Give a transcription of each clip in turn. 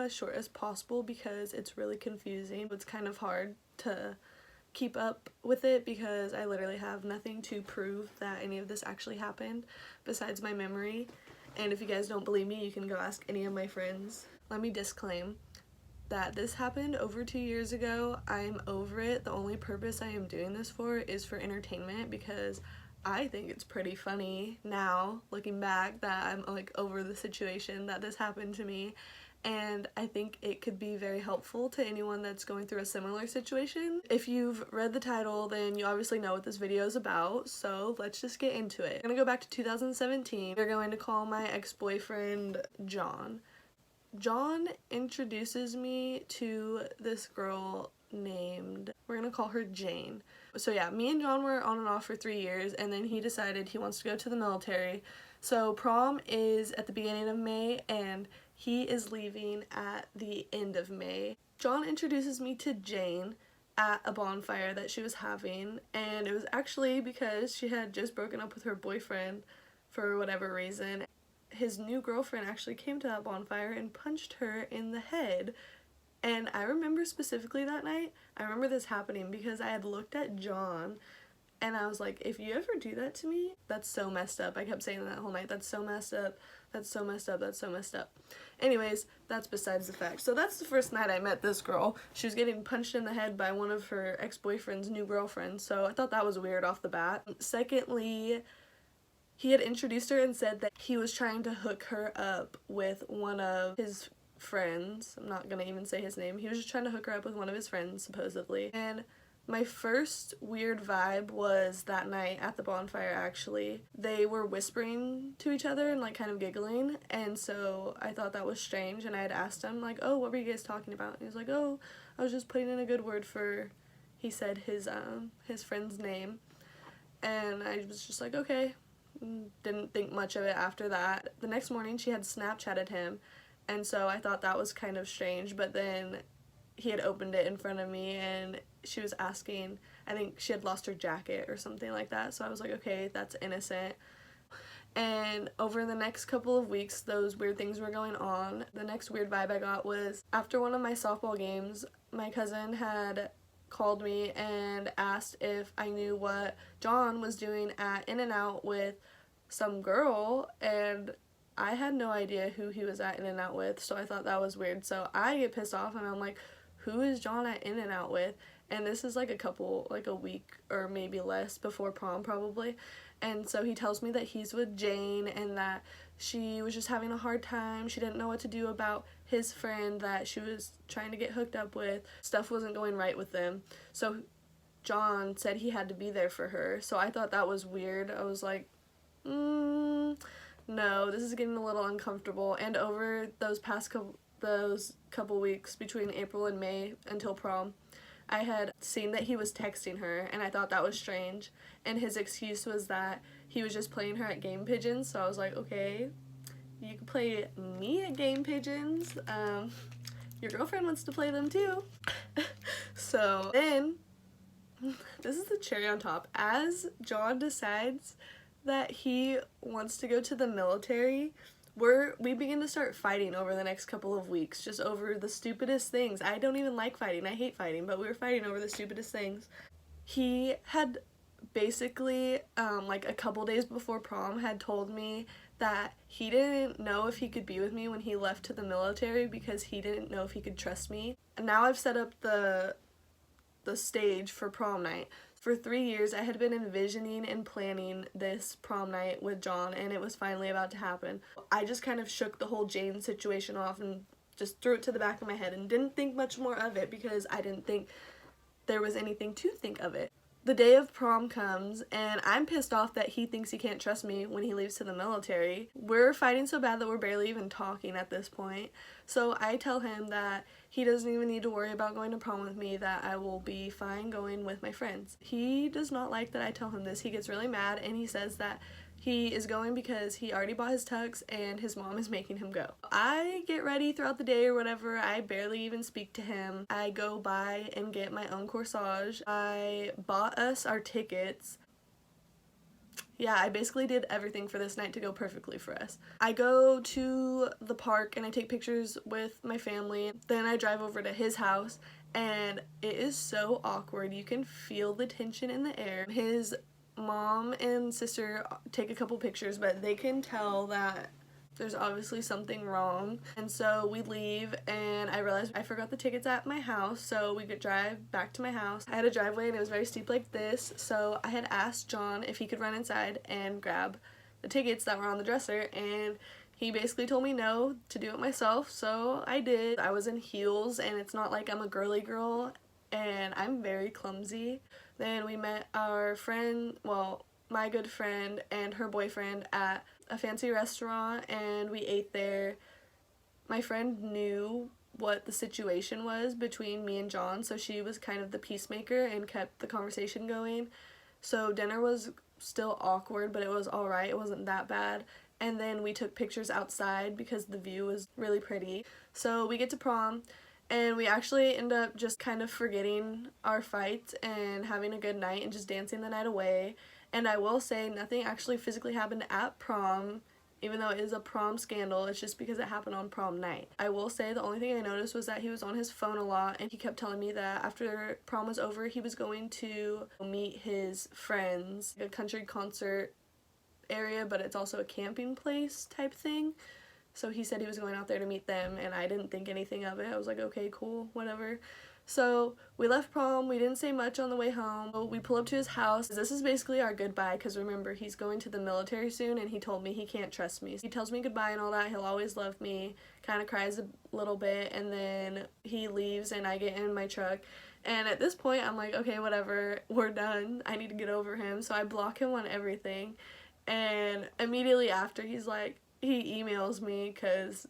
as short as possible because it's really confusing. It's kind of hard to keep up with it because I literally have nothing to prove that any of this actually happened besides my memory. And if you guys don't believe me, you can go ask any of my friends. Let me disclaim that this happened over 2 years ago. I'm over it. The only purpose I am doing this for is for entertainment because I think it's pretty funny now, looking back, that I'm like over the situation that this happened to me. And I think it could be very helpful to anyone that's going through a similar situation. If you've read the title, then you obviously know what this video is about, so let's just get into it. I'm gonna go back to 2017. We're going to call my ex-boyfriend John. John introduces me to this girl named, we're gonna call her Jane. So yeah, me and John were on and off for 3 years, and then he decided he wants to go to the military. So prom is at the beginning of May, and he is leaving at the end of May. John introduces me to Jane at a bonfire that she was having, and it was actually because she had just broken up with her boyfriend for whatever reason. His new girlfriend actually came to that bonfire and punched her in the head. And I remember specifically that night, I remember this happening because I had looked at John and I was like, if you ever do that to me, that's so messed up. I kept saying that whole night, that's so messed up, that's so messed up, that's so messed up. Anyways, that's besides the fact. So that's the first night I met this girl. She was getting punched in the head by one of her ex-boyfriend's new girlfriends, so I thought that was weird off the bat. Secondly, he had introduced her and said that he was trying to hook her up with one of his friends. I'm not gonna even say his name. He was just trying to hook her up with one of his friends, supposedly. And my first weird vibe was that night at the bonfire, actually. They were whispering to each other and like kind of giggling, and so I thought that was strange, and I had asked him like, oh, what were you guys talking about? And he was like, oh, I was just putting in a good word for, he said his friend's name, and I was just like, okay. Didn't think much of it after that. The next morning she had Snapchatted him, and so I thought that was kind of strange, but then he had opened it in front of me and she was asking, I think she had lost her jacket or something like that, so I was like, okay, that's innocent. And over the next couple of weeks, those weird things were going on. The next weird vibe I got was after one of my softball games, my cousin had called me and asked if I knew what John was doing at In-N-Out with some girl, and I had no idea who he was at In-N-Out with, so I thought that was weird. So I get pissed off and I'm like, who is John at In-N-Out with? And this is like a week or maybe less before prom probably. And so he tells me that he's with Jane and that she was just having a hard time. She didn't know what to do about his friend that she was trying to get hooked up with. Stuff wasn't going right with them. So John said he had to be there for her. So I thought that was weird. I was like, no, this is getting a little uncomfortable. And over those couple weeks between April and May until prom, I had seen that he was texting her, and I thought that was strange, and his excuse was that he was just playing her at Game Pigeons. So I was like, okay, you can play me at Game Pigeons, your girlfriend wants to play them too. So then, this is the cherry on top, as John decides that he wants to go to the military, we begin to start fighting over the next couple of weeks, just over the stupidest things. I don't even like fighting, I hate fighting, but we were fighting over the stupidest things. He had basically, like a couple days before prom, had told me that he didn't know if he could be with me when he left to the military because he didn't know if he could trust me. And now I've set up the stage for prom night. For 3 years, I had been envisioning and planning this prom night with John, and it was finally about to happen. I just kind of shook the whole Jane situation off and just threw it to the back of my head and didn't think much more of it because I didn't think there was anything to think of it. The day of prom comes, and I'm pissed off that he thinks he can't trust me when he leaves to the military. We're fighting so bad that we're barely even talking at this point. So I tell him that he doesn't even need to worry about going to prom with me, that I will be fine going with my friends. He does not like that I tell him this. He gets really mad, and he says that he is going because he already bought his tux and his mom is making him go. I get ready throughout the day or whatever. I barely even speak to him. I go buy and get my own corsage. I bought us our tickets. yeah, I basically did everything for this night to go perfectly for us. I go to the park and I take pictures with my family. Then I drive over to his house and it is so awkward. You can feel the tension in the air. His mom and sister take a couple pictures, but they can tell that there's obviously something wrong. And so we leave and I realized I forgot the tickets at my house, so we could drive back to my house. I had a driveway and it was very steep like this, so I had asked John if he could run inside and grab the tickets that were on the dresser, and he basically told me no, to do it myself, so I did. I was in heels and it's not like I'm a girly girl and I'm very clumsy. Then we met our friend, well, my good friend and her boyfriend at a fancy restaurant and we ate there. My friend knew what the situation was between me and John, so she was kind of the peacemaker and kept the conversation going. So dinner was still awkward, but it was alright, it wasn't that bad. And then we took pictures outside because the view was really pretty. So we get to prom and we actually end up just kind of forgetting our fights and having a good night and just dancing the night away. And I will say nothing actually physically happened at prom, even though it is a prom scandal. It's just because it happened on prom night. I will say the only thing I noticed was that he was on his phone a lot and he kept telling me that after prom was over he was going to meet his friends, a country concert area, but it's also a camping place type thing. So he said he was going out there to meet them and I didn't think anything of it. I was like, okay, cool, whatever. So we left prom, we didn't say much on the way home. We pull up to his house. This is basically our goodbye because remember, he's going to the military soon and he told me he can't trust me. He tells me goodbye and all that, he'll always love me, kind of cries a little bit, and then he leaves and I get in my truck. And at this point I'm like, okay, whatever, we're done. I need to get over him. So I block him on everything. And immediately after he emails me because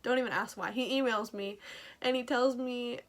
don't even ask why. He emails me and he tells me,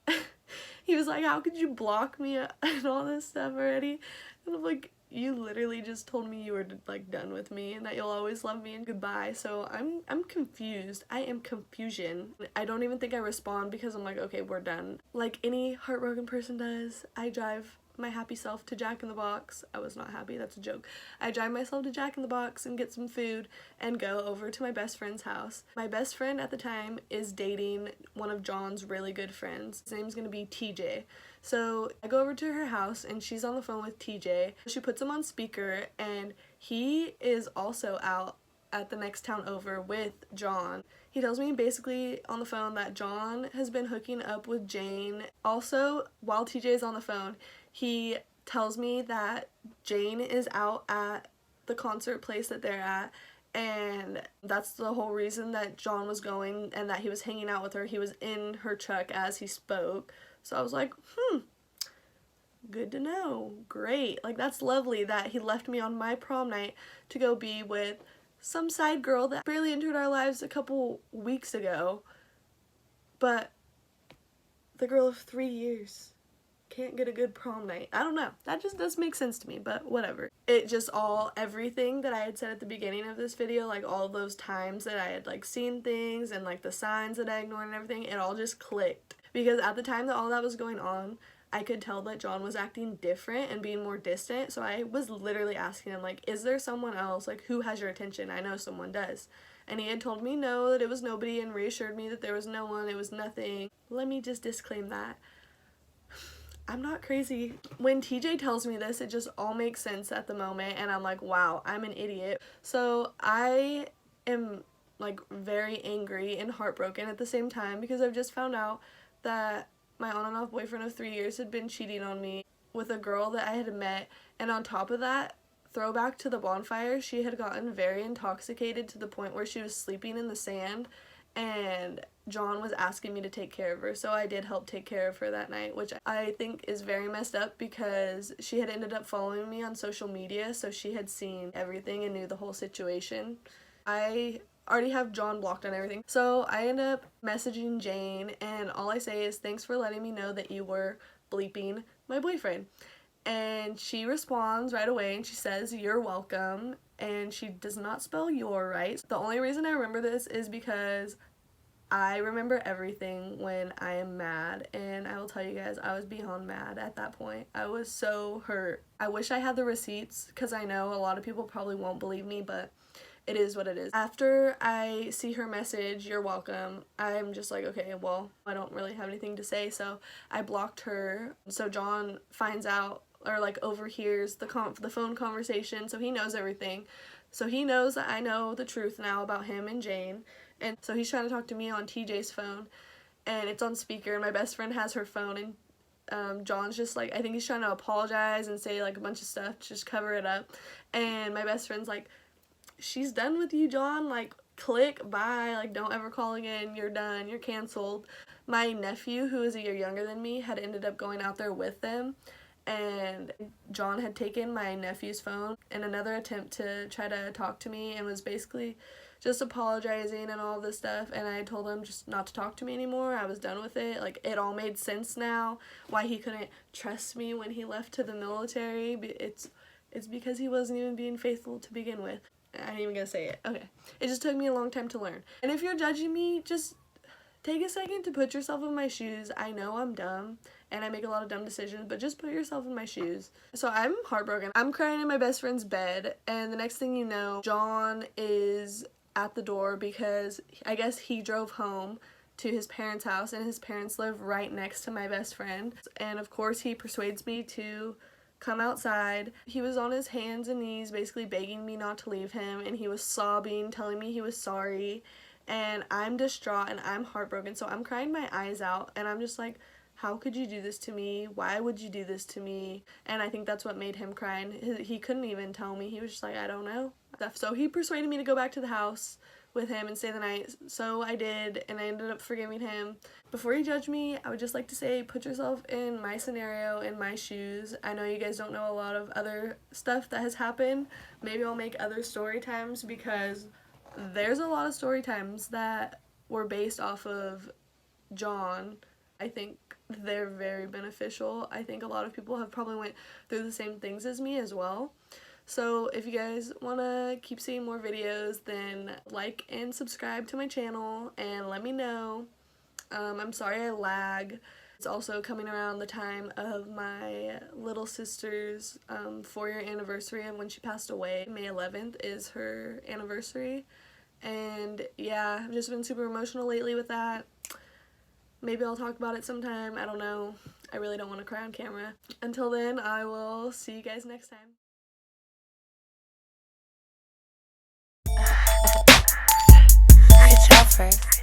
he was like, how could you block me and all this stuff already? And I'm like, you literally just told me you were like done with me and that you'll always love me and goodbye. So I'm confused. I am confusion. I don't even think I respond because I'm like, okay, we're done. Like any heartbroken person does, I drive my happy self to Jack in the Box. I was not happy, that's a joke. I drive myself to Jack in the Box and get some food and go over to my best friend's house. My best friend at the time is dating one of John's really good friends. His name's gonna be TJ. So I go over to her house and she's on the phone with TJ. She puts him on speaker and he is also out at the next town over with John. He tells me basically on the phone that John has been hooking up with Jane. Also, while TJ is on the phone, he tells me that Jane is out at the concert place that they're at, and that's the whole reason that John was going and that he was hanging out with her. He was in her truck as he spoke. So I was like, good to know. Great. Like, that's lovely that he left me on my prom night to go be with some side girl that barely entered our lives a couple weeks ago. But the girl of 3 years can't get a good prom night. I don't know. That just does make sense to me, but whatever. It just everything that I had said at the beginning of this video, like all those times that I had like seen things and like the signs that I ignored and everything, it all just clicked. Because at the time that all that was going on, I could tell that John was acting different and being more distant, so I was literally asking him, like, is there someone else? Like, who has your attention? I know someone does. And he had told me no, that it was nobody, and reassured me that there was no one, it was nothing. Let me just disclaim that I'm not crazy. When TJ tells me this, it just all makes sense at the moment, and I'm like, wow, I'm an idiot. So I am like very angry and heartbroken at the same time because I've just found out that my on and off boyfriend of 3 years had been cheating on me with a girl that I had met, and on top of that, throwback to the bonfire, she had gotten very intoxicated to the point where she was sleeping in the sand, and John was asking me to take care of her, so I did help take care of her that night, which I think is very messed up because she had ended up following me on social media, so she had seen everything and knew the whole situation. I already have John blocked on everything, so I end up messaging Jane, and all I say is, thanks for letting me know that you were bleeping my boyfriend. And she responds right away and she says, you're welcome, and she does not spell your right. The only reason I remember this is because I remember everything when I am mad, and I will tell you guys, I was beyond mad at that point. I was so hurt. I wish I had the receipts, because I know a lot of people probably won't believe me, but it is what it is. After I see her message, "You're welcome," I'm just like, okay, well, I don't really have anything to say, so I blocked her. So John finds out, or like overhears the phone conversation, so he knows everything. So he knows that I know the truth now about him and Jane, and so he's trying to talk to me on TJ's phone, and it's on speaker, and my best friend has her phone, and John's just like, I think he's trying to apologize and say like a bunch of stuff to just cover it up, and my best friend's like, "She's done with you, John, like, click, bye, like, don't ever call again, you're done, you're canceled." My nephew, who is a year younger than me, had ended up going out there with them, and John had taken my nephew's phone in another attempt to try to talk to me, and was basically just apologizing and all this stuff, and I told him just not to talk to me anymore. I was done with it. Like, it all made sense now why he couldn't trust me when he left to the military. It's because he wasn't even being faithful to begin with. I ain't even gonna say it. Okay. It just took me a long time to learn. And if you're judging me, just take a second to put yourself in my shoes. I know I'm dumb and I make a lot of dumb decisions, but just put yourself in my shoes. So I'm heartbroken. I'm crying in my best friend's bed, and the next thing you know, John is at the door because I guess he drove home to his parents' house, and his parents live right next to my best friend. And of course he persuades me to come outside. He was on his hands and knees basically begging me not to leave him, and he was sobbing, telling me he was sorry, and I'm distraught and I'm heartbroken. So I'm crying my eyes out, and I'm just like, how could you do this to me? Why would you do this to me? And I think that's what made him cry, and he couldn't even tell me. He was just like, I don't know. So he persuaded me to go back to the house with him and stay the night. So I did, and I ended up forgiving him. Before you judge me, I would just like to say, put yourself in my scenario, in my shoes. I know you guys don't know a lot of other stuff that has happened. Maybe I'll make other story times, because there's a lot of story times that were based off of John. I think they're very beneficial. I think a lot of people have probably went through the same things as me as well. So if you guys want to keep seeing more videos, then like and subscribe to my channel and let me know. I'm sorry I lag. It's also coming around the time of my little sister's 4-year anniversary of when she passed away. May 11th is her anniversary. And yeah, I've just been super emotional lately with that. Maybe I'll talk about it sometime. I don't know. I really don't want to cry on camera. Until then, I will see you guys next time. I could tell first.